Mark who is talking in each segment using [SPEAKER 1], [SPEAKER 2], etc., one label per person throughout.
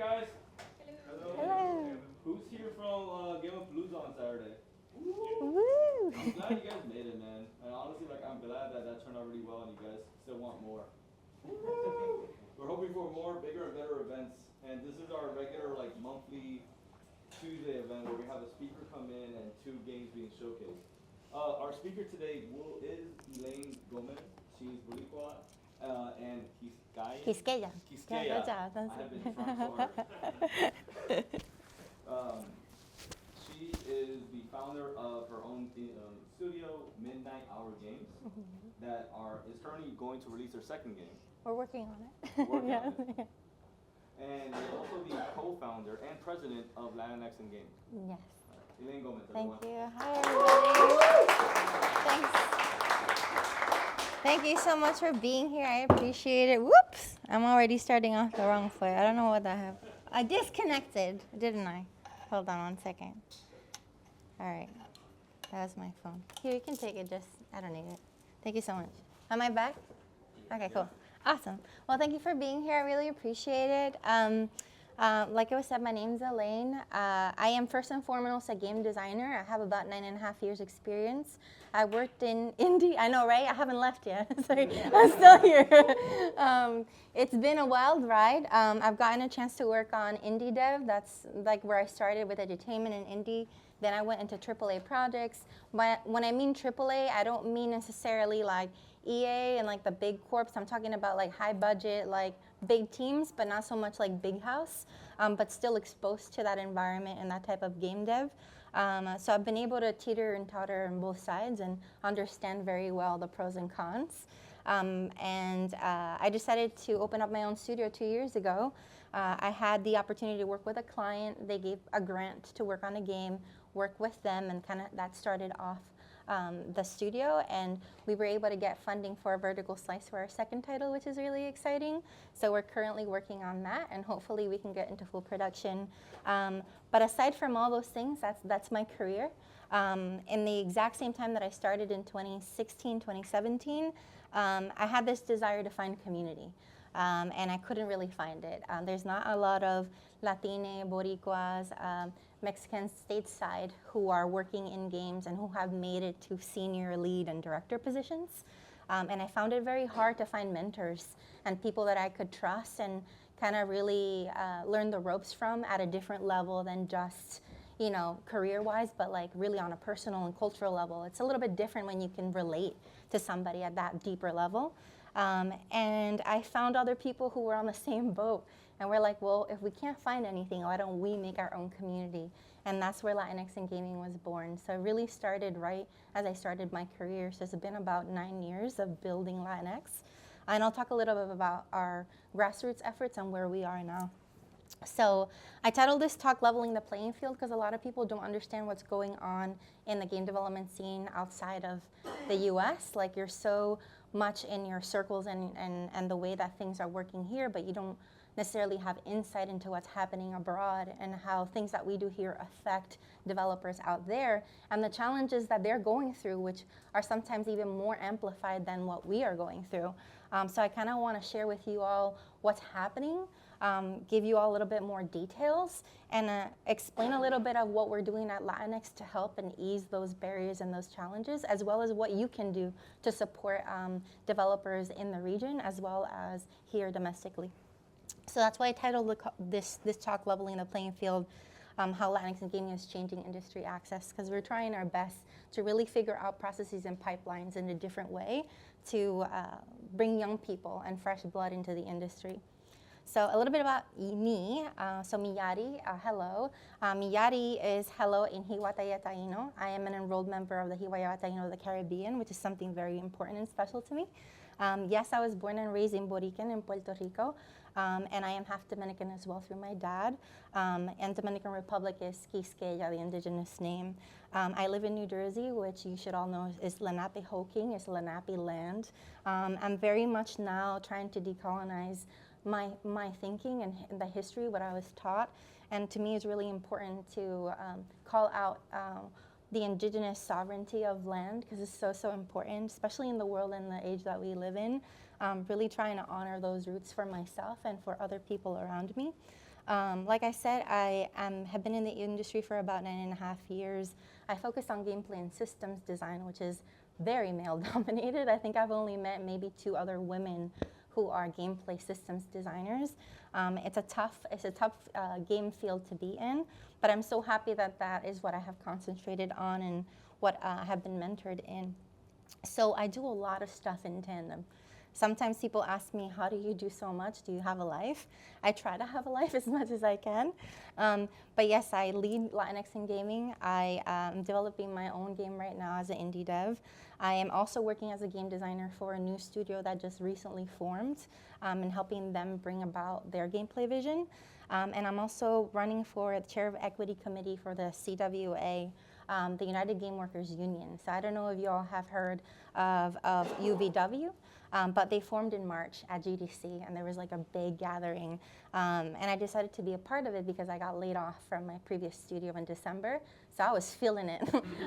[SPEAKER 1] guys.
[SPEAKER 2] Hello.
[SPEAKER 3] Hello.
[SPEAKER 1] Who's here from Game of Blues on Saturday?
[SPEAKER 3] Woo!
[SPEAKER 1] I'm glad you guys made it, man. And honestly, like, I'm glad that turned out really well and you guys still want more. We're hoping for more, bigger, and better events. And this is our regular, like, monthly Tuesday event where we have a speaker come in and 2 games being showcased. Our speaker today is Elaine Gómez. She's Borikua and Kiskeyan.
[SPEAKER 3] Kiskeyan.
[SPEAKER 1] Kiskeyan. I have been trying so hard. She is the founder of her own studio, Midnight Hour Games, that is currently going to release their 2nd game.
[SPEAKER 3] We're working on it.
[SPEAKER 1] Working on it. And you're also the co-founder and president of Latinx in Game.
[SPEAKER 3] Yes.
[SPEAKER 1] Elaine Gómez,
[SPEAKER 3] Thank
[SPEAKER 1] everyone.
[SPEAKER 3] you. Hi, everybody. Thanks. Thank you so much for being here. I appreciate it. Whoops. I'm already starting off the wrong foot. I don't know what that happened. I disconnected, didn't I? Hold on 1 second. All right. That was my phone. Here, you can take it. I don't need it. Thank you so much. Am I back? Okay, cool. Awesome. Well, thank you for being here. I really appreciate it. Like I was said, my name's Elaine. I am first and foremost a game designer. I have about 9.5 years experience. I worked in indie. I know, right? I haven't left yet. Sorry, I'm still here. It's been a wild ride. I've gotten a chance to work on indie dev. That's like where I started with edutainment and indie. Then I went into AAA projects. When I mean AAA, I don't mean necessarily like EA and like the big corps. I'm talking about like high budget, like big teams, but not so much like big house, but still exposed to that environment and that type of game dev. So I've been able to teeter and totter on both sides and understand very well the pros and cons. I decided to open up my own studio 2 years ago. I had the opportunity to work with a client. They gave a grant to work on a game, work with them, and kind of that started off the studio, and we were able to get funding for a vertical slice for our 2nd title, which is really exciting. So we're currently working on that, and hopefully we can get into full production. But aside from all those things, that's my career. In the exact same time that I started in 2016, 2017, I had this desire to find community. And I couldn't really find it. There's not a lot of Latine, Borikuas, Mexicans stateside who are working in games and who have made it to senior lead and director positions. And I found it very hard to find mentors and people that I could trust and kind of really learn the ropes from at a different level than just, you know, career-wise, but like really on a personal and cultural level. It's a little bit different when you can relate to somebody at that deeper level. And I found other people who were on the same boat. And we're like, well, if we can't find anything, why don't we make our own community? And that's where Latinx in Gaming was born. So it really started right as I started my career. So it's been about 9 years of building Latinx. And I'll talk a little bit about our grassroots efforts and where we are now. So I titled this talk Leveling the Playing Field because a lot of people don't understand what's going on in the game development scene outside of the US. Like you're so much in your circles and the way that things are working here, but you don't necessarily have insight into what's happening abroad and how things that we do here affect developers out there and the challenges that they're going through, which are sometimes even more amplified than what we are going through. So I kind of want to share with you all what's happening, give you all a little bit more details, and explain a little bit of what we're doing at Latinx to help and ease those barriers and those challenges, as well as what you can do to support developers in the region, as well as here domestically. So that's why I titled this talk, Leveling the Playing Field, how Latinx in Gaming is changing industry access, because we're trying our best to really figure out processes and pipelines in a different way to bring young people and fresh blood into the industry. So a little bit about me. So Miyari, hello. Miyari is hello in Hiwataya Taino. I am an enrolled member of the Hiwataya Taino of the Caribbean, which is something very important and special to me. Yes, I was born and raised in Borican in Puerto Rico, and I am half Dominican as well through my dad. And Dominican Republic is Kiskeyan, the indigenous name. I live in New Jersey, which you should all know is Lenape-Hoking, is Lenape land. I'm very much now trying to decolonize my thinking and the history, what I was taught. And to me, it's really important to call out the indigenous sovereignty of land, because it's so important, especially in the world and the age that we live in. Really trying to honor those roots for myself and for other people around me. Like I said, I have been in the industry for about 9.5 years. I focus on gameplay and systems design, which is very male-dominated. I think I've only met maybe 2 other women who are gameplay systems designers. It's a tough game field to be in, but I'm so happy that that is what I have concentrated on and what I have been mentored in. So I do a lot of stuff in tandem. Sometimes people ask me, how do you do so much? Do you have a life? I try to have a life as much as I can. But yes, I lead Latinx in gaming. I am developing my own game right now as an indie dev. I am also working as a game designer for a new studio that just recently formed and helping them bring about their gameplay vision. And I'm also running for the chair of equity committee for the CWA, the United Game Workers Union. So I don't know if you all have heard of UVW. But they formed in March at GDC, and there was like a big gathering. And I decided to be a part of it because I got laid off from my previous studio in December. So I was feeling it.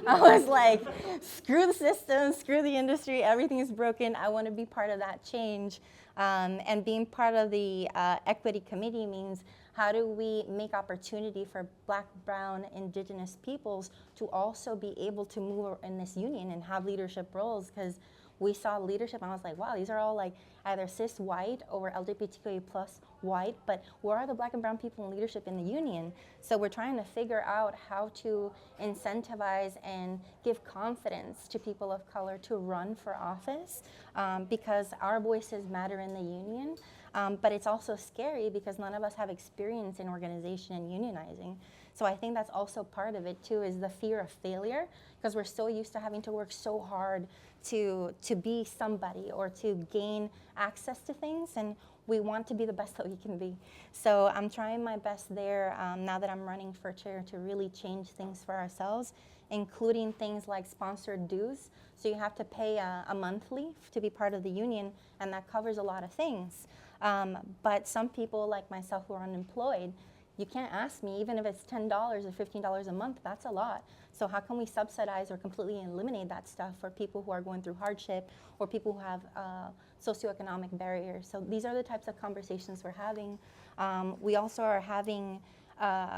[SPEAKER 3] I was like, screw the system, screw the industry, everything is broken. I want to be part of that change. And being part of the equity committee means how do we make opportunity for Black, Brown, Indigenous peoples to also be able to move in this union and have leadership roles? Because we saw leadership, and I was like, wow, these are all like either cis white or LGBTQA plus white, but where are the Black and brown people in leadership in the union? So we're trying to figure out how to incentivize and give confidence to people of color to run for office because our voices matter in the union. But it's also scary because none of us have experience in organization and unionizing. So I think that's also part of it too, is the fear of failure, because we're so used to having to work so hard to be somebody or to gain access to things, and we want to be the best that we can be. So I'm trying my best there now that I'm running for chair to really change things for ourselves, including things like sponsored dues. So you have to pay a monthly to be part of the union, and that covers a lot of things. But some people like myself who are unemployed, you can't ask me, even if it's $10 or $15 a month, that's a lot. So how can we subsidize or completely eliminate that stuff for people who are going through hardship or people who have socioeconomic barriers? So these are the types of conversations we're having. We also are having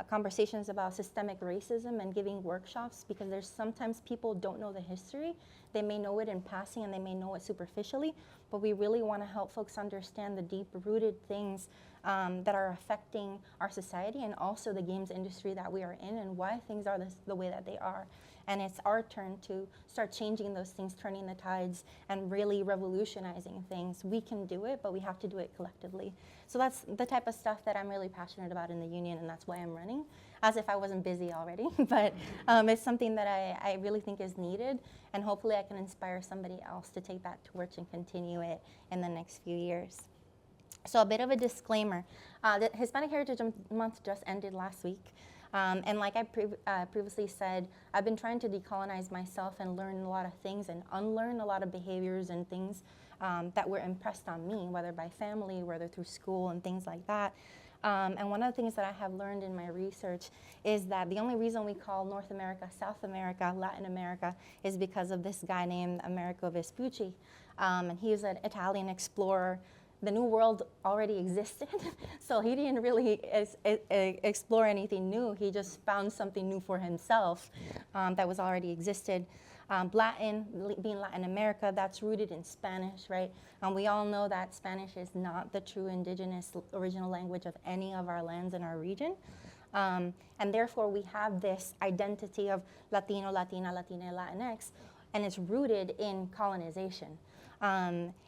[SPEAKER 3] conversations about systemic racism and giving workshops, because there's sometimes people don't know the history. They may know it in passing and they may know it superficially, but we really want to help folks understand the deep-rooted things that are affecting our society and also the games industry that we are in and why things are the way that they are. And it's our turn to start changing those things, turning the tides, and really revolutionizing things. We can do it, but we have to do it collectively. So that's the type of stuff that I'm really passionate about in the union, and that's why I'm running, as if I wasn't busy already. But it's something that I really think is needed, and hopefully I can inspire somebody else to take that torch and continue it in the next few years. So a bit of a disclaimer. The Hispanic Heritage Month just ended last week. And like I previously said, I've been trying to decolonize myself and learn a lot of things and unlearn a lot of behaviors and things that were impressed on me, whether by family, whether through school and things like that. And one of the things that I have learned in my research is that the only reason we call North America, South America, Latin America is because of this guy named Amerigo Vespucci. And he was an Italian explorer. The New World already existed, so he didn't really explore anything new. He just found something new for himself that was already existed. Latin, being Latin America, that's rooted in Spanish, right? And we all know that Spanish is not the true indigenous original language of any of our lands in our region. And therefore, we have this identity of Latino, Latina, Latina, Latinx, and it's rooted in colonization.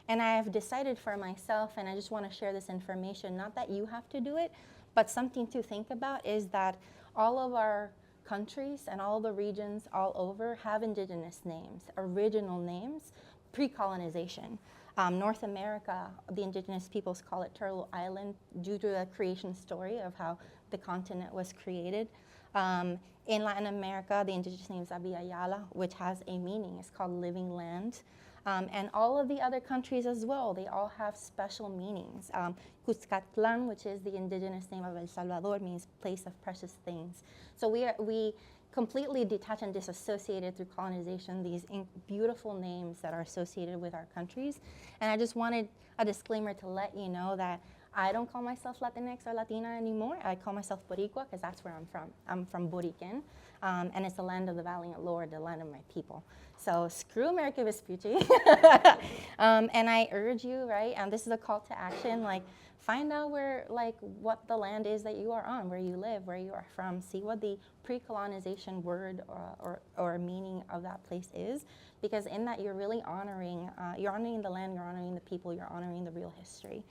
[SPEAKER 3] And I have decided for myself, and I just want to share this information, not that you have to do it, but something to think about is that all of our countries and all the regions all over have indigenous names, original names, pre-colonization. North America, the indigenous peoples call it Turtle Island due to the creation story of how the continent was created. In Latin America, the indigenous name is Abiyala, which has a meaning. It's called living land. And all of the other countries as well, they all have special meanings. Cuscatlan, which is the indigenous name of El Salvador, means place of precious things. So we completely detach and disassociated through colonization these beautiful names that are associated with our countries. And I just wanted a disclaimer to let you know that I don't call myself Latinx or Latina anymore. I call myself Borikua because that's where I'm from. I'm from Borican, and it's the land of the valiant Lord, the land of my people. So screw America Vespucci. And I urge you, right, and this is a call to action, like, find out where, like, what the land is that you are on, where you live, where you are from. See what the pre-colonization word or meaning of that place is, because in that you're really honoring, you're honoring the land, you're honoring the people, you're honoring the real history.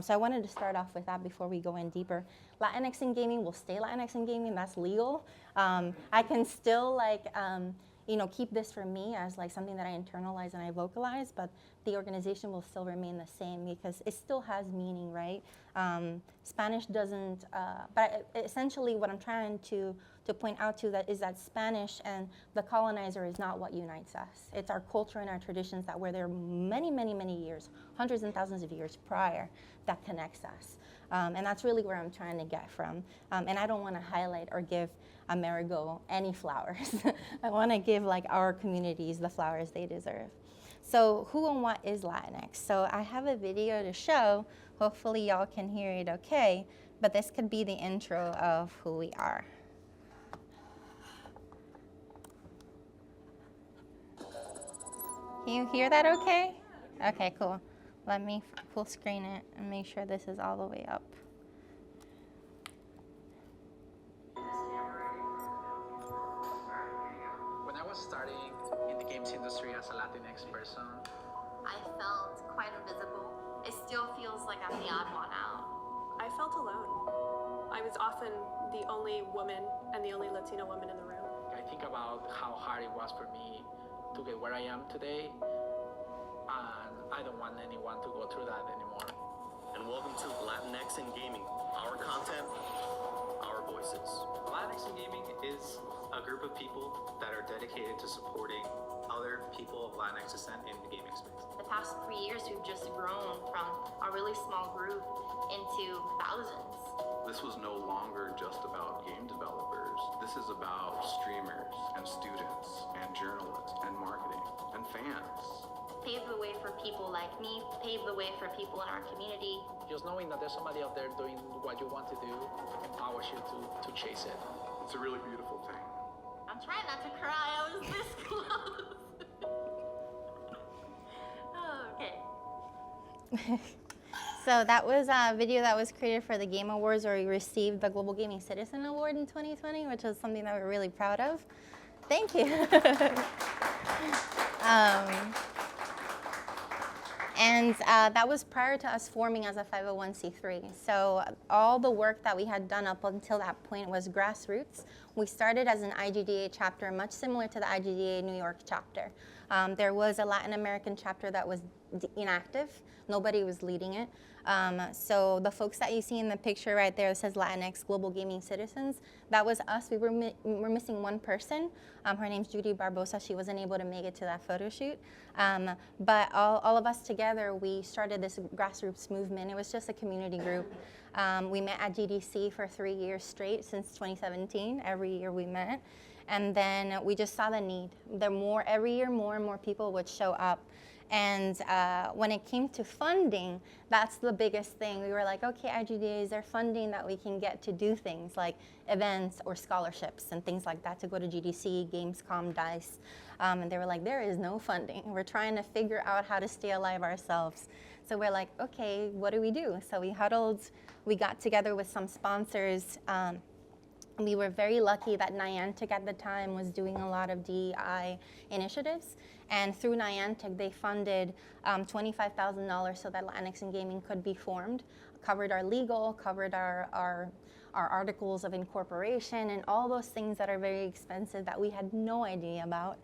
[SPEAKER 3] So I wanted to start off with that before we go in deeper. Latinx in gaming will stay Latinx in gaming. That's legal. I can still keep this for me as like something that I internalize and I vocalize, but the organization will still remain the same because it still has meaning, right? Spanish doesn't, but essentially what I'm trying to point out to that is that Spanish and the colonizer is not what unites us. It's our culture and our traditions that were there many, many, many years, hundreds and thousands of years prior, that connects us. And that's really where I'm trying to get from. And I don't want to highlight or give Amerigo any flowers. I want to give like our communities the flowers they deserve. So who and what is Latinx? So I have a video to show. Hopefully y'all can hear it okay, but this could be the intro of who we are. Can you hear that okay? Okay, cool. Let me full screen it and make sure this is all the way up.
[SPEAKER 2] When I was starting in the games industry as a Latinx person,
[SPEAKER 3] I felt quite invisible. It still feels like I'm the odd one out.
[SPEAKER 4] I felt alone. I was often the only woman and the only Latina woman in the room.
[SPEAKER 2] I think about how hard it was for me to get where I am today, and I don't want anyone to go through that anymore.
[SPEAKER 5] And welcome to Latinx in Gaming. Our content, our voices.
[SPEAKER 6] Latinx in Gaming is a group of people that are dedicated to supporting other people of Latinx descent in the gaming space.
[SPEAKER 3] The past 3 years, we've just grown from a really small group into thousands.
[SPEAKER 7] This was no longer just about game developers. This is about streamers and students and journalists and marketing and fans.
[SPEAKER 3] Pave the way for people like me, pave the way for people in our community.
[SPEAKER 2] Just knowing that there's somebody out there doing what you want to do empowers you to chase it.
[SPEAKER 7] It's a really beautiful thing.
[SPEAKER 3] I'm trying not to cry, I was this close. Oh, okay. So that was a video that was created for the Game Awards, where we received the Global Gaming Citizen Award in 2020, which is something that we're really proud of. Thank you. And that was prior to us forming as a 501c3. So all the work that we had done up until that point was grassroots. We started as an IGDA chapter, much similar to the IGDA New York chapter. There was a Latin American chapter that was inactive. Nobody was leading it. So the folks that you see in the picture right there, it says Latinx Global Gaming Citizens, that was us. We were missing one person. Her name's Judy Barbosa. She wasn't able to make it to that photo shoot. But all of us together, we started this grassroots movement. It was just a community group. We met at GDC for 3 years straight since 2017. Every year we met. And then we just saw the need. Every year more and more people would show up. And when it came to funding, that's the biggest thing. We were like, okay, IGDA, is there funding that we can get to do things like events or scholarships and things like that to go to GDC, Gamescom, DICE? And they were like, there is no funding. We're trying to figure out how to stay alive ourselves. So we're like, okay, what do we do? So we huddled, we got together with some sponsors. We were very lucky that Niantic at the time was doing a lot of DEI initiatives. And through Niantic, they funded $25,000 so that Latinx in Gaming could be formed, covered our legal, covered our articles of incorporation, and all those things that are very expensive that we had no idea about.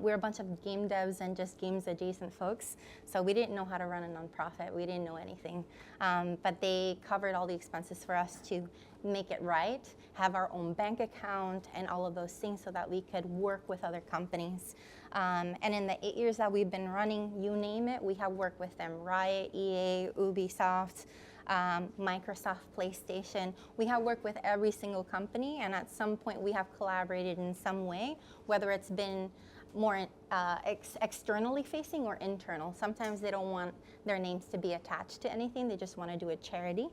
[SPEAKER 3] We're a bunch of game devs and just games adjacent folks, so we didn't know how to run a nonprofit. We didn't know anything. But they covered all the expenses for us to make it right, have our own bank account, and all of those things so that we could work with other companies. And in the 8 years that we've been running, you name it, we have worked with them. Riot, EA, Ubisoft, Microsoft, PlayStation. We have worked with every single company, and at some point we have collaborated in some way, whether it's been more externally facing or internal. Sometimes they don't want their names to be attached to anything. They just want to do a charity.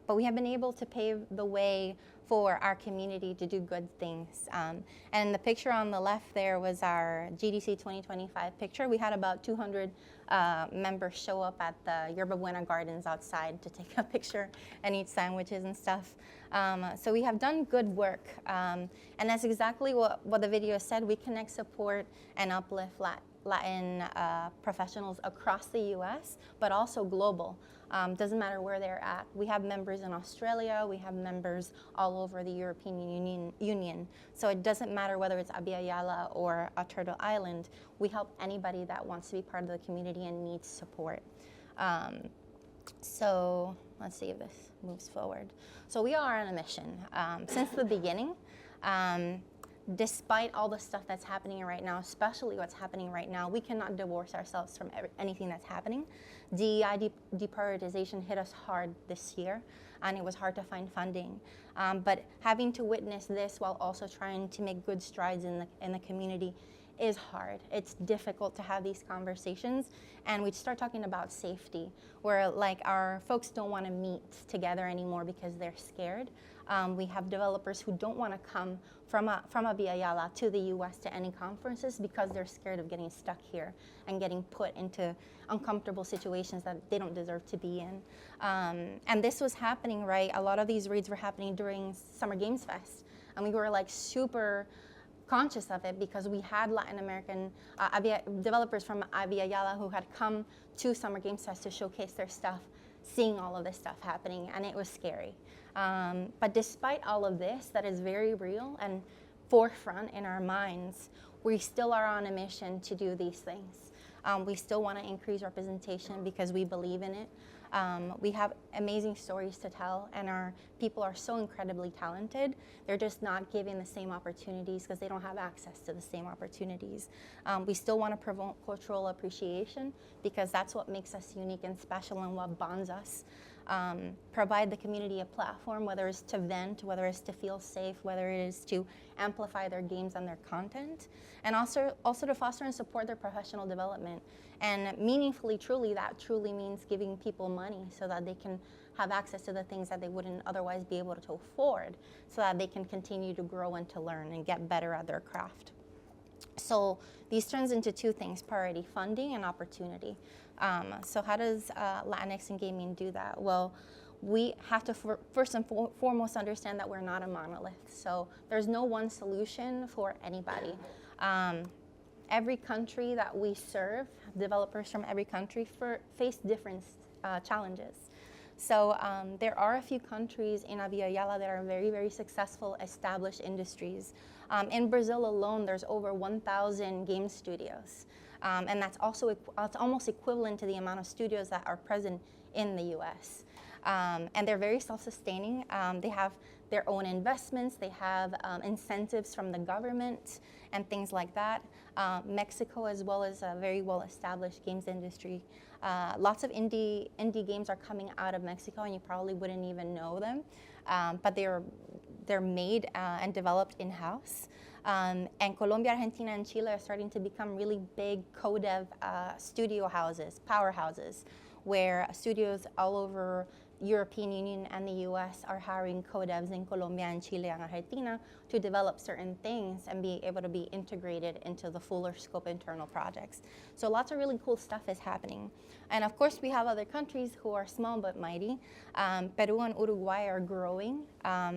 [SPEAKER 3] But we have been able to pave the way for our community to do good things. And the picture on the left there was our GDC 2025 picture. We had about 200 members show up at the Yerba Buena Gardens outside to take a picture and eat sandwiches and stuff. So we have done good work. And that's exactly what the video said. We connect, support, and uplift Latin professionals across the US, but also global. Doesn't matter where they're at. We have members in Australia, we have members all over the European Union. So it doesn't matter whether it's Abya Yala or Turtle Island, we help anybody that wants to be part of the community and needs support. So let's see if this moves forward. So we are on a mission. Since the beginning, despite all the stuff that's happening right now, especially what's happening right now, we cannot divorce ourselves from anything that's happening. DEI deprioritization hit us hard this year, and it was hard to find funding. But having to witness this while also trying to make good strides in the community is hard. It's difficult to have these conversations, and we start talking about safety, where like our folks don't want to meet together anymore because they're scared. We have developers who don't want to come from Abya Yala to the US to any conferences because they're scared of getting stuck here and getting put into uncomfortable situations that they don't deserve to be in. And this was happening, right? A lot of these raids were happening during Summer Games Fest, and we were like super conscious of it because we had Latin American developers from Abya Yala who had come to Summer Games Fest to showcase their stuff, seeing all of this stuff happening, and it was scary. But despite all of this that is very real and forefront in our minds, we still are on a mission to do these things. We still want to increase representation because we believe in it. We have amazing stories to tell, and our people are so incredibly talented. They're just not given the same opportunities because they don't have access to the same opportunities. We still want to promote cultural appreciation because that's what makes us unique and special and what bonds us. Provide the community a platform, whether it's to vent, whether it's to feel safe, whether it is to amplify their games and their content, and also to foster and support their professional development. And meaningfully, truly, that truly means giving people money so that they can have access to the things that they wouldn't otherwise be able to afford, so that they can continue to grow and to learn and get better at their craft. So these turns into two things: priority funding and opportunity. So how does Latinx in gaming do that? Well, we have to first and foremost understand that we're not a monolith. So there's no one solution for anybody. Every country that we serve, developers from every country face different challenges. So there are a few countries in Abya Yala that are very, very successful, established industries. In Brazil alone, there's over 1,000 game studios. And that's also it's almost equivalent to the amount of studios that are present in the US. And they're very self-sustaining. They have their own investments. They have incentives from the government and things like that. Mexico, as well as a very well-established games industry. Lots of indie games are coming out of Mexico, and you probably wouldn't even know them. But they're made and developed in-house. And Colombia, Argentina, and Chile are starting to become really big co-dev studio houses, powerhouses, where studios all over European Union and the US are hiring co-devs in Colombia and Chile and Argentina to develop certain things and be able to be integrated into the fuller scope internal projects. So lots of really cool stuff is happening. And of course, we have other countries who are small but mighty. Peru and Uruguay are growing,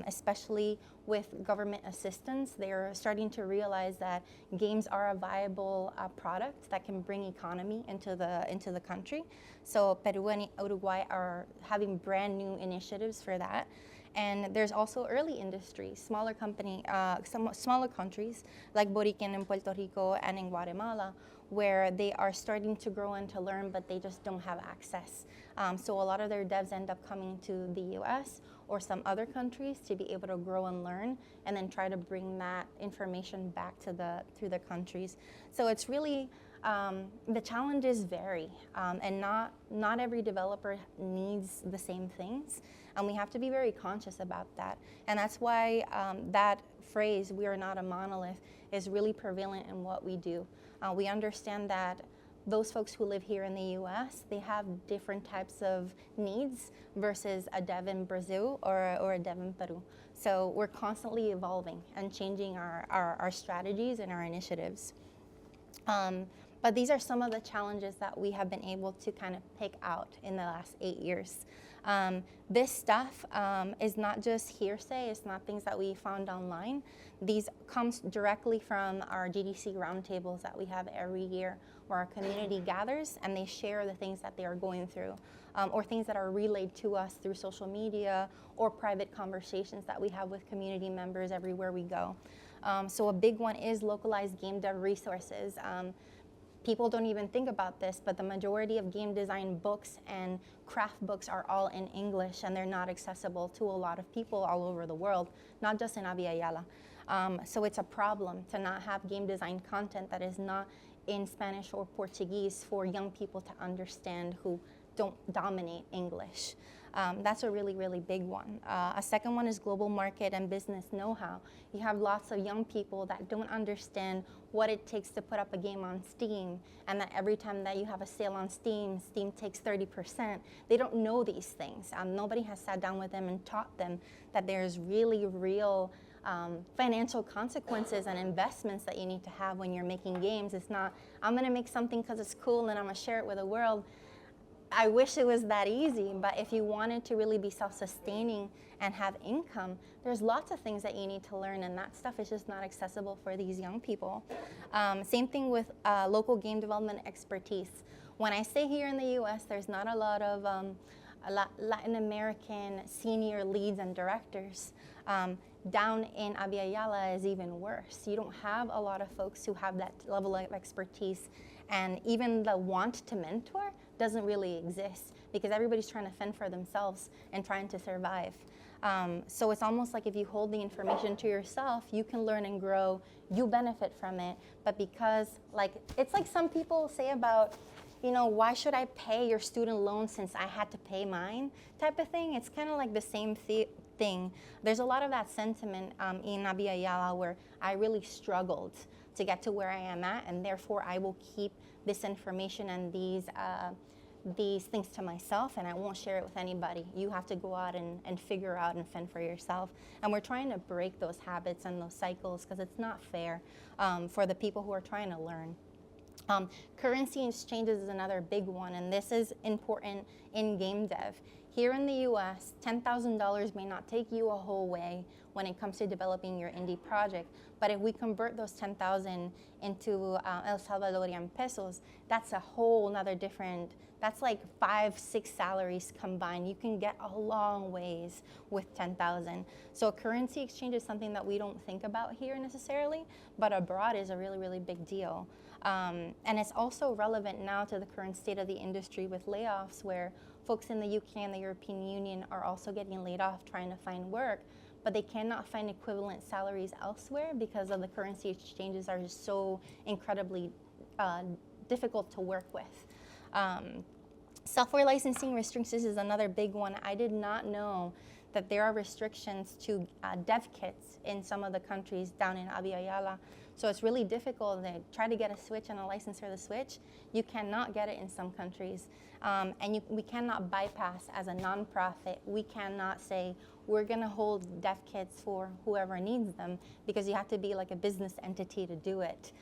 [SPEAKER 3] especially with government assistance. They're starting to realize that games are a viable product that can bring economy into the country. So Peru and Uruguay are having brand new initiatives for that. And there's also early industries, smaller countries like Borikua in Puerto Rico and in Guatemala, where they are starting to grow and to learn, but they just don't have access. So a lot of their devs end up coming to the US or some other countries to be able to grow and learn, and then try to bring that information back to the countries. So it's really, the challenges vary, and not every developer needs the same things. And we have to be very conscious about that. And that's why that phrase, "we are not a monolith," is really prevalent in what we do. We understand that those folks who live here in the US, they have different types of needs versus a dev in Brazil or a dev in Peru. So we're constantly evolving and changing our strategies and our initiatives. But these are some of the challenges that we have been able to kind of pick out in the last 8 years. This stuff is not just hearsay, it's not things that we found online. These comes directly from our GDC roundtables that we have every year, where our community gathers and they share the things that they are going through, or things that are relayed to us through social media or private conversations that we have with community members everywhere we go. So a big one is localized game dev resources. People don't even think about this, but the majority of game design books and craft books are all in English, and they're not accessible to a lot of people all over the world, not just in Abya Yala. So it's a problem to not have game design content that is not in Spanish or Portuguese for young people to understand who don't dominate English. That's a really, really big one. A second one is global market and business know-how. You have lots of young people that don't understand what it takes to put up a game on Steam, and that every time that you have a sale on Steam, Steam takes 30%. They don't know these things. Nobody has sat down with them and taught them that there's really real financial consequences and investments that you need to have when you're making games. It's not, I'm gonna make something because it's cool and I'm gonna share it with the world. I wish it was that easy, but if you wanted to really be self-sustaining and have income, there's lots of things that you need to learn, and that stuff is just not accessible for these young people. Same thing with local game development expertise. When I say here in the US, there's not a lot of Latin American senior leads and directors. Down in Abya Yala is even worse. You don't have a lot of folks who have that level of expertise, and even the want to mentor doesn't really exist because everybody's trying to fend for themselves and trying to survive. So it's almost like if you hold the information to yourself, you can learn and grow, you benefit from it. But because, like, it's like some people say about, you know, why should I pay your student loan since I had to pay mine type of thing. It's kind of like the same thing. There's a lot of that sentiment in Abya Yala where I really struggled to get to where I am at, and therefore I will keep this information and these things to myself, and I won't share it with anybody. You have to go out and figure out and fend for yourself. And we're trying to break those habits and those cycles because it's not fair for the people who are trying to learn. Currency exchanges is another big one, and this is important in game dev. Here in the US, $10,000 may not take you a whole way when it comes to developing your indie project, but if we convert those 10,000 into El Salvadorian pesos, that's a whole nother different, that's like 5-6 salaries combined. You can get a long ways with 10,000. So currency exchange is something that we don't think about here necessarily, but abroad is a really, really big deal. And it's also relevant now to the current state of the industry with layoffs, where folks in the UK and the European Union are also getting laid off trying to find work, but they cannot find equivalent salaries elsewhere because of the currency exchanges are just so incredibly difficult to work with. Software licensing restrictions is another big one. I did not know that there are restrictions to dev kits in some of the countries down in Abya Yala. So it's really difficult to try to get a Switch and a license for the Switch. You cannot get it in some countries. And we cannot bypass as a nonprofit. We cannot say, we're gonna hold dev kits for whoever needs them, because you have to be like a business entity to do it.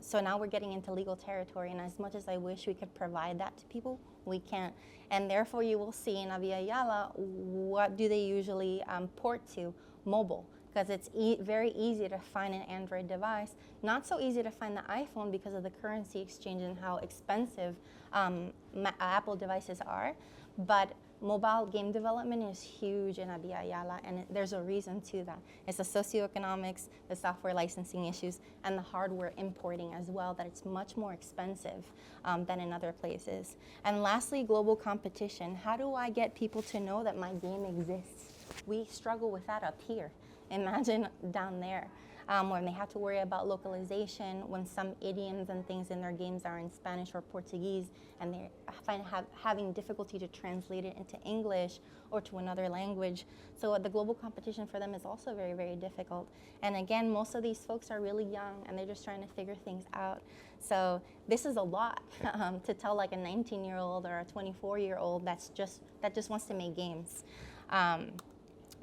[SPEAKER 3] So now we're getting into legal territory, and as much as I wish we could provide that to people, we can't. And therefore you will see in Abya Yala, what do they usually port to? Mobile. Because it's very easy to find an Android device. Not so easy to find the iPhone because of the currency exchange and how expensive Apple devices are. But mobile game development is huge in Abya Yala, and there's a reason to that. It's the socioeconomics, the software licensing issues, and the hardware importing as well, that it's much more expensive than in other places. And lastly, global competition. How do I get people to know that my game exists? We struggle with that up here. Imagine down there. when they have to worry about localization, when some idioms and things in their games are in Spanish or Portuguese, and they're having difficulty to translate it into English or to another language. So the global competition for them is also very, very difficult. And again, most of these folks are really young, and they're just trying to figure things out. So this is a lot to tell like a 19-year-old or a 24-year-old that just wants to make games.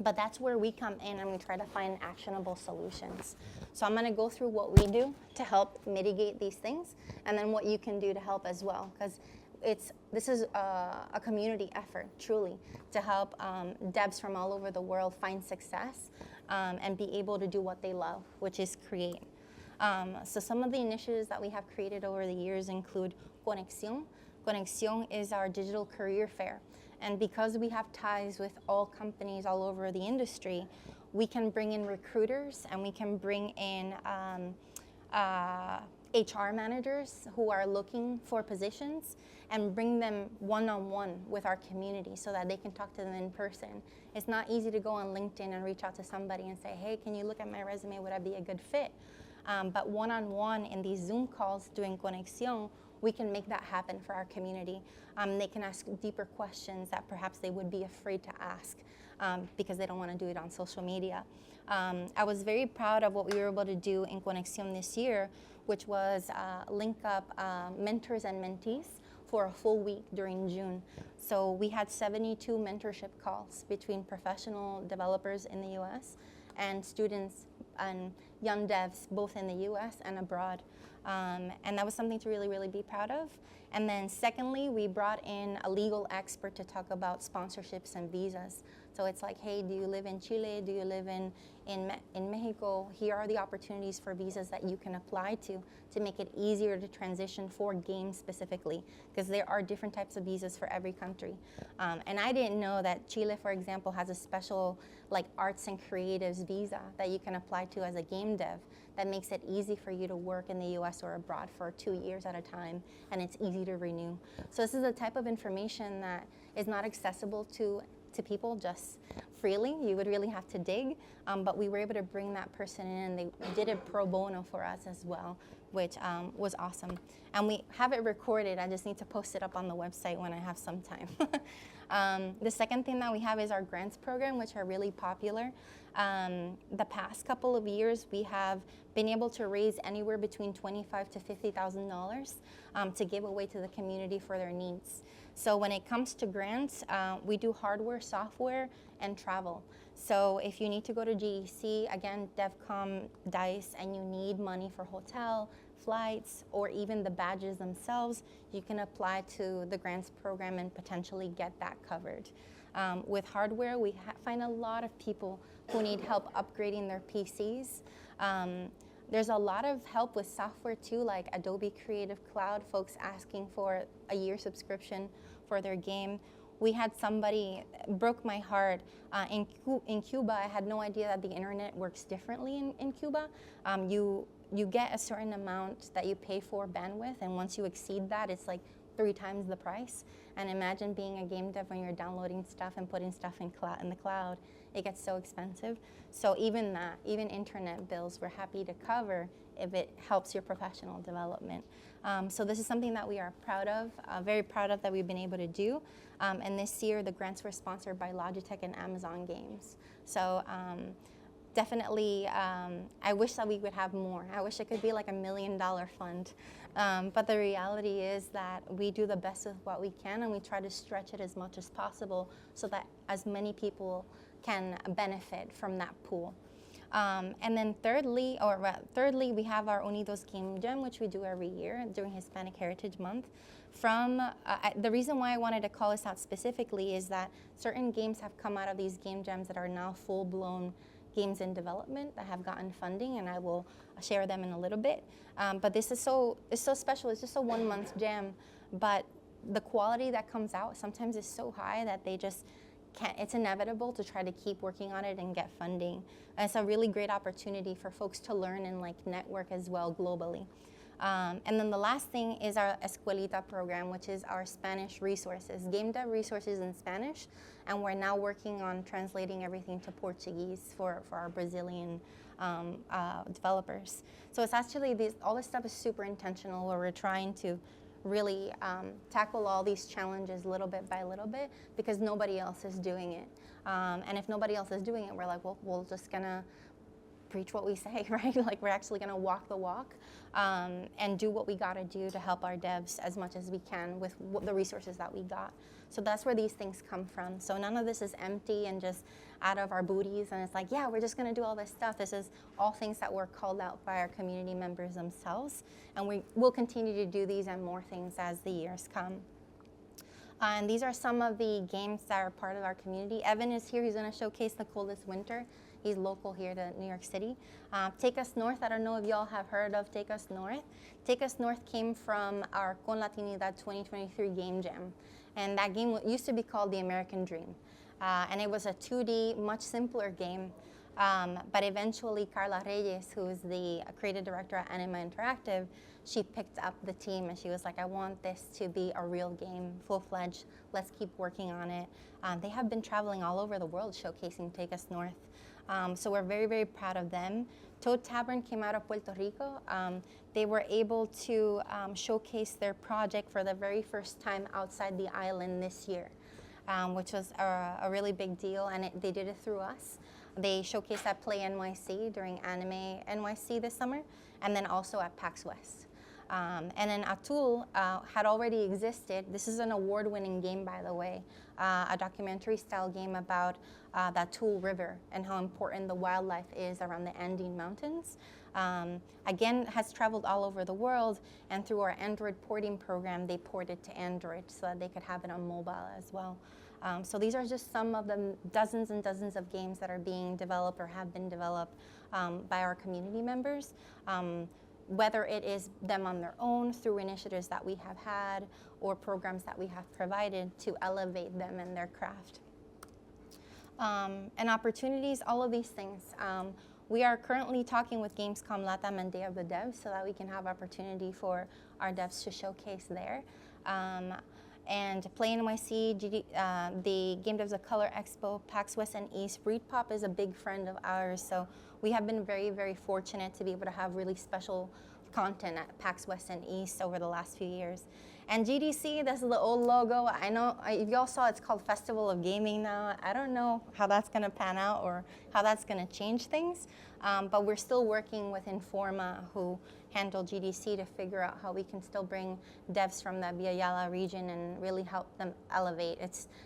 [SPEAKER 3] But that's where we come in, and we try to find actionable solutions. So I'm going to go through what we do to help mitigate these things, and then what you can do to help as well, because this is a community effort, truly, to help devs from all over the world find success and be able to do what they love, which is create. So some of the initiatives that we have created over the years include Conexión. Conexión is our digital career fair. And because we have ties with all companies all over the industry, we can bring in recruiters, and we can bring in HR managers who are looking for positions, and bring them one-on-one with our community so that they can talk to them in person. It's not easy to go on LinkedIn and reach out to somebody and say, hey, can you look at my resume? Would I be a good fit? But one-on-one in these Zoom calls doing Conexión, we can make that happen for our community. They can ask deeper questions that perhaps they would be afraid to ask because they don't want to do it on social media. I was very proud of what we were able to do in Conexión this year, which was link up mentors and mentees for a full week during June. So we had 72 mentorship calls between professional developers in the US and students and young devs both in the US and abroad. And that was something to really, really be proud of. And then secondly, we brought in a legal expert to talk about sponsorships and visas. So it's like, hey, do you live in Chile? Do you live in Mexico? Here are the opportunities for visas that you can apply to make it easier to transition for games specifically, because there are different types of visas for every country. And I didn't know that Chile, for example, has a special like arts and creatives visa that you can apply to as a game dev that makes it easy for you to work in the US or abroad for 2 years at a time, and it's easy to renew. So this is the type of information that is not accessible to people just freely. You would really have to dig, but we were able to bring that person in, and they did it pro bono for us as well, which was awesome. And we have it recorded. I just need to post it up on the website when I have some time. The second thing that we have is our grants program, which are really popular. The past couple of years, we have been able to raise anywhere between $25,000 to $50,000 to give away to the community for their needs. So when it comes to grants, we do hardware, software, and travel. So if you need to go to GEC, again, DevCom, DICE, and you need money for hotel, flights, or even the badges themselves, you can apply to the grants program and potentially get that covered. With hardware, we find a lot of people who need help upgrading their PCs. There's a lot of help with software too, like Adobe Creative Cloud, folks asking for a year subscription for their game. We had somebody, broke my heart, in Cuba. I had no idea that the internet works differently in Cuba. You get a certain amount that you pay for bandwidth, and once you exceed that, it's like 3 times the price. And imagine being a game dev when you're downloading stuff and putting stuff in the cloud. It gets so expensive. So even internet bills, we're happy to cover if it helps your professional development. So this is something that we are proud of, very proud of that we've been able to do. And this year, the grants were sponsored by Logitech and Amazon Games. So definitely, I wish that we would have more. I wish it could be like $1 million fund. But the reality is that we do the best with what we can, and we try to stretch it as much as possible so that as many people can benefit from that pool. And then thirdly, we have our Unidos Game Jam, which we do every year during Hispanic Heritage Month. The reason why I wanted to call this out specifically is that certain games have come out of these game jams that are now full-blown games in development that have gotten funding, and I will share them in a little bit. But this is so special. It's just a 1-month jam, but the quality that comes out sometimes is so high that they just can't. It's inevitable to try to keep working on it and get funding. And it's a really great opportunity for folks to learn and like network as well globally. And then the last thing is our Escuelita program, which is our Spanish resources, game dev resources in Spanish. And we're now working on translating everything to Portuguese for our Brazilian developers. So it's actually, all this stuff is super intentional, where we're trying to really tackle all these challenges little bit by little bit, because nobody else is doing it. And if nobody else is doing it, we're like, well, we're just gonna preach what we say, right? Like, we're actually gonna walk the walk and do what we gotta do to help our devs as much as we can with the resources that we got. So that's where these things come from. So none of this is empty and just out of our booties, and it's like, yeah, we're just gonna do all this stuff. This is all things that were called out by our community members themselves, and we will continue to do these and more things as the years come. And these are some of the games that are part of our community. Evan is here, he's gonna showcase the Coldest Winter. He's local here to New York City. Take Us North, I don't know if y'all have heard of Take Us North. Take Us North came from our Con Latinidad 2023 Game Jam. And that game used to be called The American Dream. And it was a 2D, much simpler game. But eventually Carla Reyes, who is the creative director at Anima Interactive, she picked up the team and she was like, I want this to be a real game, full-fledged. Let's keep working on it. They have been traveling all over the world showcasing Take Us North. So we're very, very proud of them. Toad Tavern came out of Puerto Rico. They were able to showcase their project for the very first time outside the island this year, which was a really big deal, and they did it through us. They showcased at Play NYC during Anime NYC this summer, and then also at PAX West. And then Atul had already existed. This is an award-winning game, by the way, a documentary-style game about the Atul River and how important the wildlife is around the Andean Mountains. Again, has traveled all over the world, and through our Android porting program, they ported to Android so that they could have it on mobile as well. So these are just some of the dozens and dozens of games that are being developed or have been developed by our community members. Whether it is them on their own through initiatives that we have had or programs that we have provided to elevate them and their craft. And opportunities, all of these things. We are currently talking with Gamescom Latam and Day of the Devs so that we can have opportunity for our devs to showcase there. And Play NYC, the Game Devs of Color Expo, PAX West and East. Breedpop is a big friend of ours, so we have been very, very fortunate to be able to have really special content at PAX West and East over the last few years. And GDC, this is the old logo. I know, if y'all saw, it's called Festival of Gaming now. I don't know how that's gonna pan out or how that's gonna change things, but we're still working with Informa, who handle GDC, to figure out how we can still bring devs from the Villa Yala region and really help them elevate.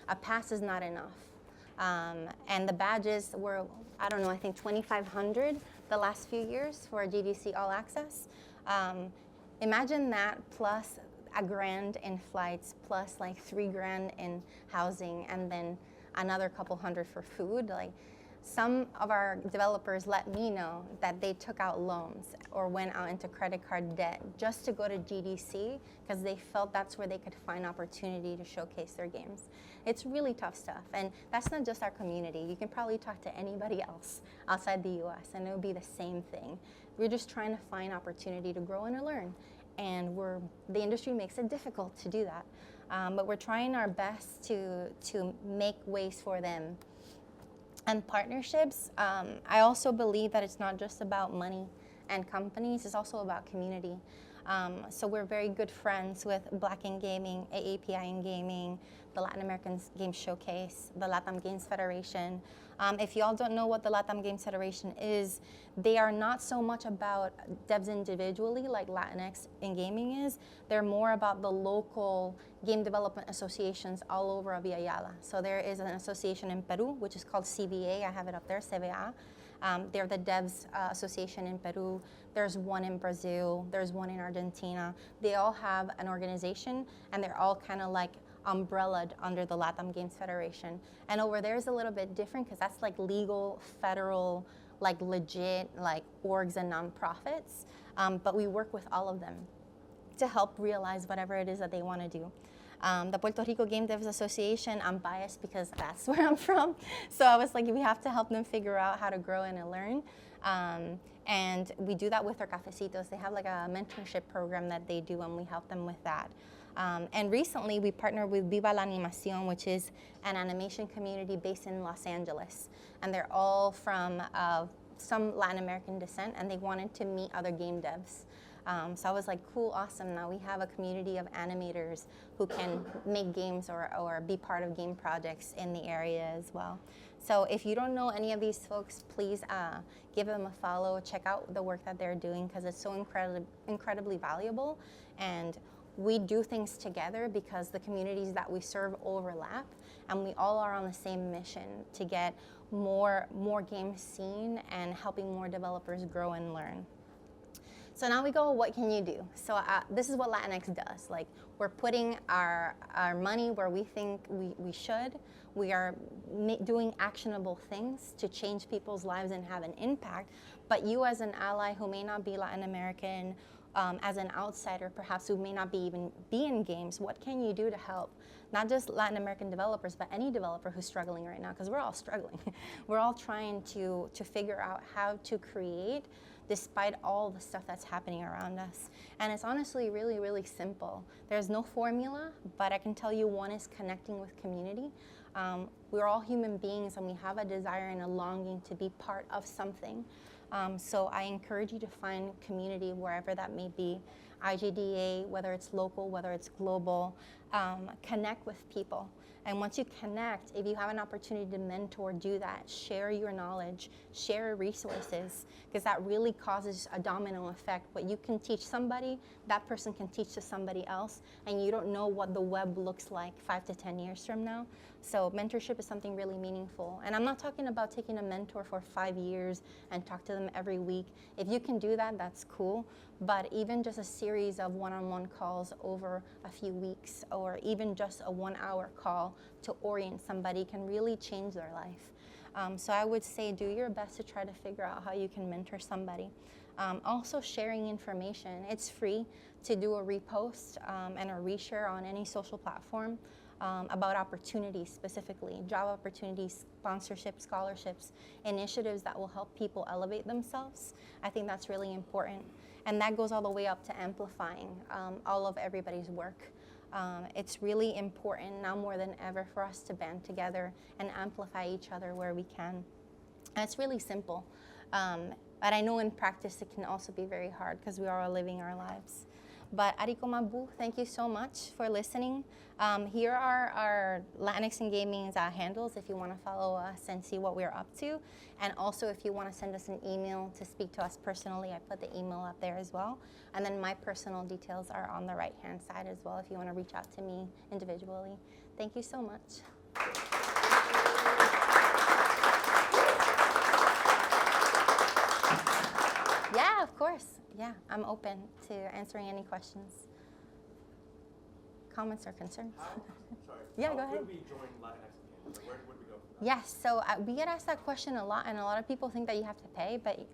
[SPEAKER 3] A pass is not enough. And the badges were, I don't know, I think 2,500 the last few years for GDC All Access. Imagine that plus $1,000 in flights, plus like $3,000 in housing, and then another couple hundred for food. Like, some of our developers let me know that they took out loans or went out into credit card debt just to go to GDC because they felt that's where they could find opportunity to showcase their games. It's really tough stuff, and that's not just our community. You can probably talk to anybody else outside the US and it would be the same thing. We're just trying to find opportunity to grow and to learn, and the industry makes it difficult to do that. But we're trying our best to make ways for them. And partnerships, I also believe that it's not just about money and companies, it's also about community. So we're very good friends with Black in Gaming, AAPI in Gaming, the Latin American Games Showcase, the Latam Games Federation. If y'all don't know what the Latam Games Federation is, they are not so much about devs individually like Latinx in gaming is. They're more about the local game development associations all over Villa Yala. So there is an association in Peru, which is called CVA. I have it up there, CVA. They're the Devs Association in Peru. There's one in Brazil. There's one in Argentina. They all have an organization, and they're all kind of like umbrellaed under the Latam Games Federation. And over there is a little bit different because that's like legal, federal, like legit, like orgs and nonprofits. But we work with all of them to help realize whatever it is that they want to do. The Puerto Rico Game Devs Association, I'm biased because that's where I'm from. So I was like, we have to help them figure out how to grow and to learn. And we do that with our cafecitos. They have like a mentorship program that they do, and we help them with that. And recently we partnered with Viva la Animación, which is an animation community based in Los Angeles. And they're all from some Latin American descent, and they wanted to meet other game devs. So I was like, cool, awesome. Now we have a community of animators who can make games or be part of game projects in the area as well. So if you don't know any of these folks, please give them a follow. Check out the work that they're doing, because it's so incredibly valuable. And we do things together because the communities that we serve overlap, and we all are on the same mission to get more games seen and helping more developers grow and learn. So now we go, what can you do? So this is what Latinx does. Like, we're putting our money where we think we should. We are doing actionable things to change people's lives and have an impact. But you as an ally who may not be Latin American, as an outsider, perhaps who may not even be in games, what can you do to help? Not just Latin American developers, but any developer who's struggling right now, because we're all struggling. We're all trying to figure out how to create despite all the stuff that's happening around us. And it's honestly really, really simple. There's no formula, but I can tell you one is connecting with community. We're all human beings, and we have a desire and a longing to be part of something. So I encourage you to find community wherever that may be. IGDA, whether it's local, whether it's global, connect with people. And once you connect, if you have an opportunity to mentor, do that. Share your knowledge, share resources, because that really causes a domino effect. What you can teach somebody, that person can teach to somebody else, and you don't know what the web looks like 5 to 10 years from now. So mentorship is something really meaningful. And I'm not talking about taking a mentor for 5 years and talk to them every week. If you can do that, that's cool. But even just a series of one-on-one calls over a few weeks, or even just a 1-hour call to orient somebody can really change their life. So I would say do your best to try to figure out how you can mentor somebody. Also sharing information. It's free to do a repost and a reshare on any social platform about opportunities specifically, job opportunities, sponsorships, scholarships, initiatives that will help people elevate themselves. I think that's really important. And that goes all the way up to amplifying all of everybody's work. It's really important now more than ever for us to band together and amplify each other where we can. And it's really simple. But I know in practice it can also be very hard because we are all living our lives. But Ariko Mabu, thank you so much for listening. Here are our Latinx in Gaming's handles if you want to follow us and see what we're up to. And also if you want to send us an email to speak to us personally, I put the email up there as well. And then my personal details are on the right-hand side as well if you want to reach out to me individually. Thank you so much. Yeah, of course. Yeah, I'm open to answering any questions, comments, or concerns. Yeah, go ahead.
[SPEAKER 8] How could we join Latinx Games? Where would we go from that?
[SPEAKER 3] Yes, so we get asked that question a lot, and a lot of people think that you have to pay, but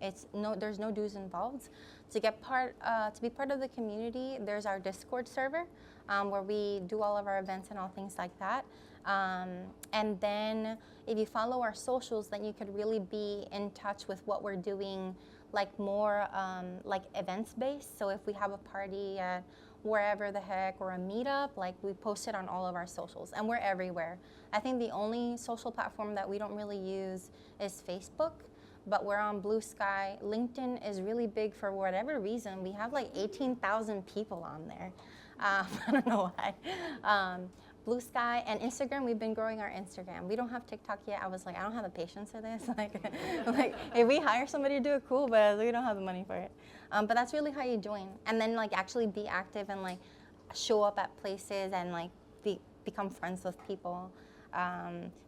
[SPEAKER 3] there's no dues involved. To be part of the community, there's our Discord server where we do all of our events and all things like that. And then if you follow our socials, then you could really be in touch with what we're doing, like more like events based. So if we have a party at wherever the heck or a meetup, like we post it on all of our socials, and we're everywhere. I think the only social platform that we don't really use is Facebook, but we're on Blue Sky. LinkedIn is really big for whatever reason. We have like 18,000 people on there. I don't know why. Blue Sky and Instagram, we've been growing our Instagram. We don't have TikTok yet. I was like, I don't have the patience for this. like if we hire somebody to do it, cool, but we don't have the money for it. But that's really how you join. And then like actually be active and like show up at places and like become friends with people.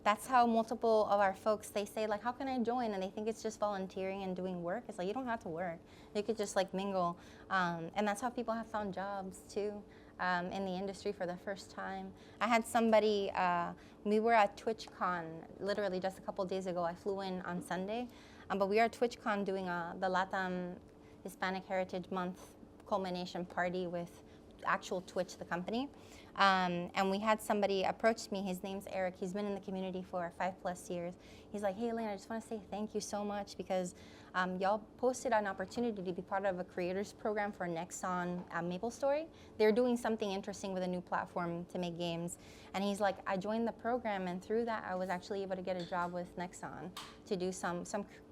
[SPEAKER 3] That's how multiple of our folks, they say like, how can I join? And they think it's just volunteering and doing work. It's like, you don't have to work. You could just like mingle. And that's how people have found jobs too. In the industry for the first time. I had somebody, we were at TwitchCon literally just a couple days ago. I flew in on Sunday, but we are at TwitchCon doing the LATAM Hispanic Heritage Month culmination party with actual Twitch, the company. And we had somebody approach me. His name's Eric. He's been in the community for 5+ years. He's like, hey, Elaine, I just want to say thank you so much because y'all posted an opportunity to be part of a creators program for Nexon MapleStory. They're doing something interesting with a new platform to make games. And he's like, I joined the program, and through that, I was actually able to get a job with Nexon to do some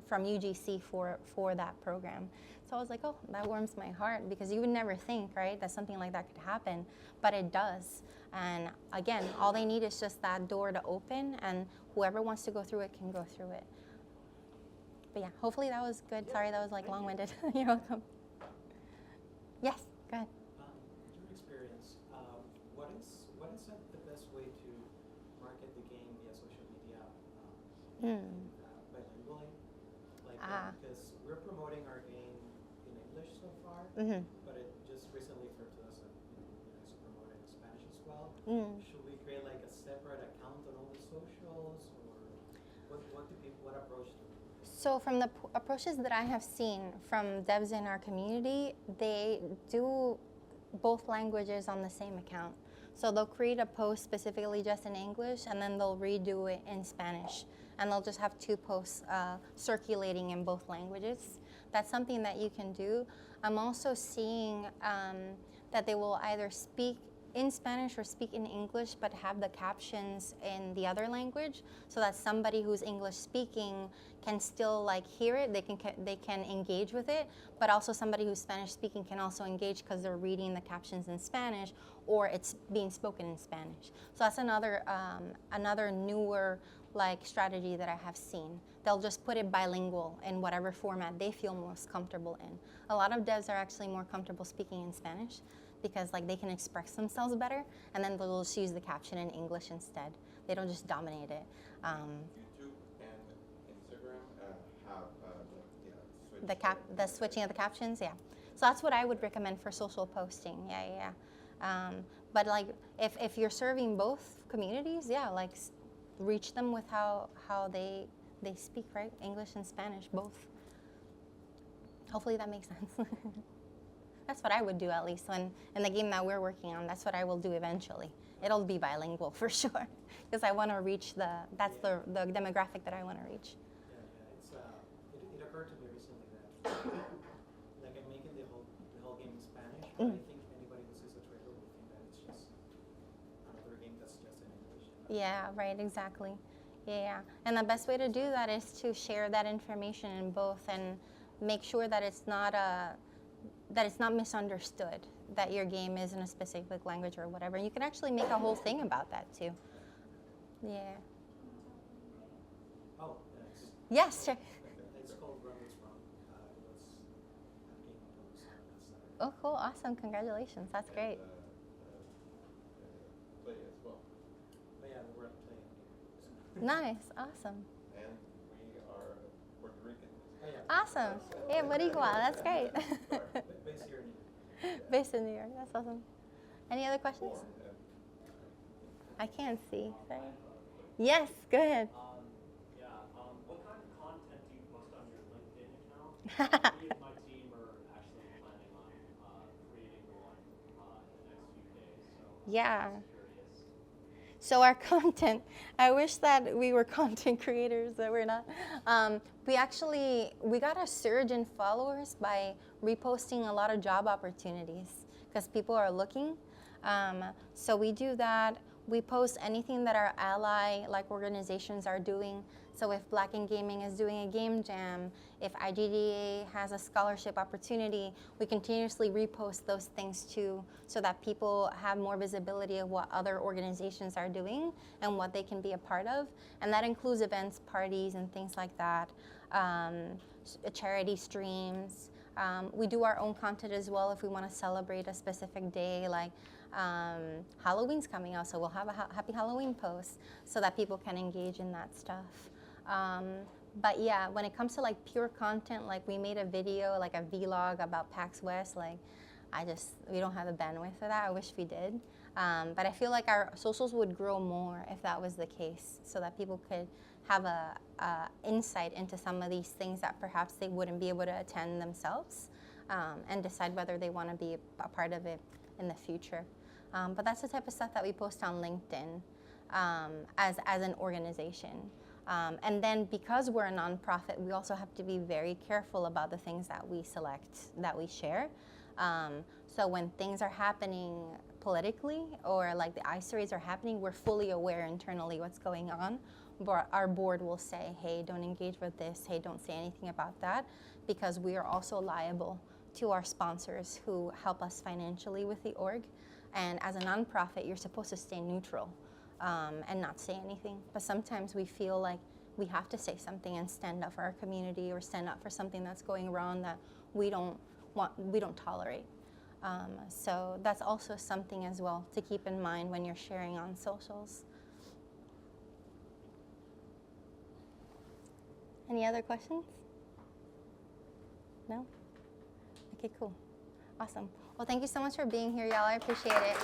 [SPEAKER 3] from UGC for that program. So I was like, oh, that warms my heart, because you would never think, right, that something like that could happen, but it does. And again, all they need is just that door to open, and whoever wants to go through it can go through it. But yeah, hopefully that was good. Sorry, that was like long-winded. You're welcome. Yes, go ahead.
[SPEAKER 8] Your experience, what is the best way to market the game via social media? Bilingually, because we're promoting our game in English so far, but it just recently occurred to us that it's promoted in Spanish as well. Should we create like a separate account on all the socials, or what approach do we?
[SPEAKER 3] So from the approaches that I have seen from devs in our community, they do both languages on the same account. So they'll create a post specifically just in English, and then they'll redo it in Spanish. And they'll just have 2 posts circulating in both languages. That's something that you can do. I'm also seeing that they will either speak in Spanish or speak in English, but have the captions in the other language, so that somebody who's English speaking can still like hear it, they can engage with it, but also somebody who's Spanish speaking can also engage because they're reading the captions in Spanish, or it's being spoken in Spanish. So that's another newer like strategy that I have seen. They'll just put it bilingual in whatever format they feel most comfortable in. A lot of devs are actually more comfortable speaking in Spanish, because like they can express themselves better, and then they'll just use the caption in English instead. They don't just dominate it.
[SPEAKER 9] YouTube and Instagram have
[SPEAKER 3] The switching of the captions, yeah. So that's what I would recommend for social posting, yeah. But like if you're serving both communities, yeah, like reach them with how they speak, right? English and Spanish, both. Hopefully that makes sense. That's what I would do, at least when in the game that we're working on. That's what I will do eventually. It'll be bilingual for sure, because I want to reach the demographic that I want to reach.
[SPEAKER 8] Yeah, it occurred to me recently that like I'm making the whole game in Spanish, but I think anybody who sees the trailer will think that it's just another game that's just in English.
[SPEAKER 3] Yeah, right, exactly. Yeah, and the best way to do that is to share that information in both, and make sure that it's not misunderstood, that your game is in a specific language or whatever. You can actually make a whole thing about that too. Yeah.
[SPEAKER 8] Oh,
[SPEAKER 3] yes, sure.
[SPEAKER 8] It's called Run It's Wrong. It was a game proposed.
[SPEAKER 3] Oh, cool, awesome, congratulations, that's great.
[SPEAKER 9] play as well.
[SPEAKER 8] But yeah, we're playing.
[SPEAKER 3] Nice, awesome.
[SPEAKER 9] And we are Puerto Rican.
[SPEAKER 8] Oh, yeah.
[SPEAKER 3] Awesome. Yeah, Borikua, that's great.
[SPEAKER 8] Based here in New York.
[SPEAKER 3] Based in New York, that's awesome. Any other questions? I can't see, sorry. Yes, go ahead.
[SPEAKER 10] What kind of content do you post on your LinkedIn account? Me and my team are actually planning on creating one in the next few days, so
[SPEAKER 3] Yeah.
[SPEAKER 10] I'm just curious.
[SPEAKER 3] So our content, I wish that we were content creators, but we're not. We got a surge in followers by reposting a lot of job opportunities, because people are looking. So we do that. We post anything that our ally like organizations are doing. So if Black in Gaming is doing a game jam, if IGDA has a scholarship opportunity, we continuously repost those things too, so that people have more visibility of what other organizations are doing and what they can be a part of. And that includes events, parties, and things like that, charity streams. We do our own content as well if we want to celebrate a specific day, like Halloween's coming out, so we'll have a happy Halloween post so that people can engage in that stuff. But yeah, when it comes to like pure content, like we made a video, like a vlog about PAX West, like we don't have the bandwidth for that. I wish we did. But I feel like our socials would grow more if that was the case, so that people could have a insight into some of these things that perhaps they wouldn't be able to attend themselves, and decide whether they want to be a part of it in the future. But that's the type of stuff that we post on LinkedIn as an organization. And then because we're a nonprofit, we also have to be very careful about the things that we select, that we share. So when things are happening politically or like the ICE raids are happening, we're fully aware internally what's going on. But our board will say, hey, don't engage with this. Hey, don't say anything about that, because we are also liable to our sponsors who help us financially with the org. And as a nonprofit, you're supposed to stay neutral and not say anything. But sometimes we feel like we have to say something and stand up for our community or stand up for something that's going wrong that we don't tolerate. So that's also something as well to keep in mind when you're sharing on socials. Any other questions? No? Okay, cool. Awesome. Well, thank you so much for being here, y'all. I appreciate it.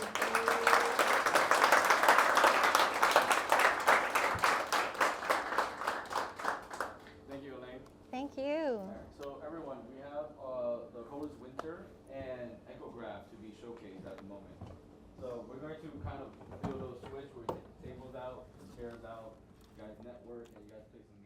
[SPEAKER 1] Thank you, Elaine.
[SPEAKER 3] Thank you.
[SPEAKER 1] All right, so everyone, we have the Rose Winter and Echograph to be showcased at the moment. So we're going to kind of do a little switch where we take the tables out, the chairs out, you guys network, and you guys play some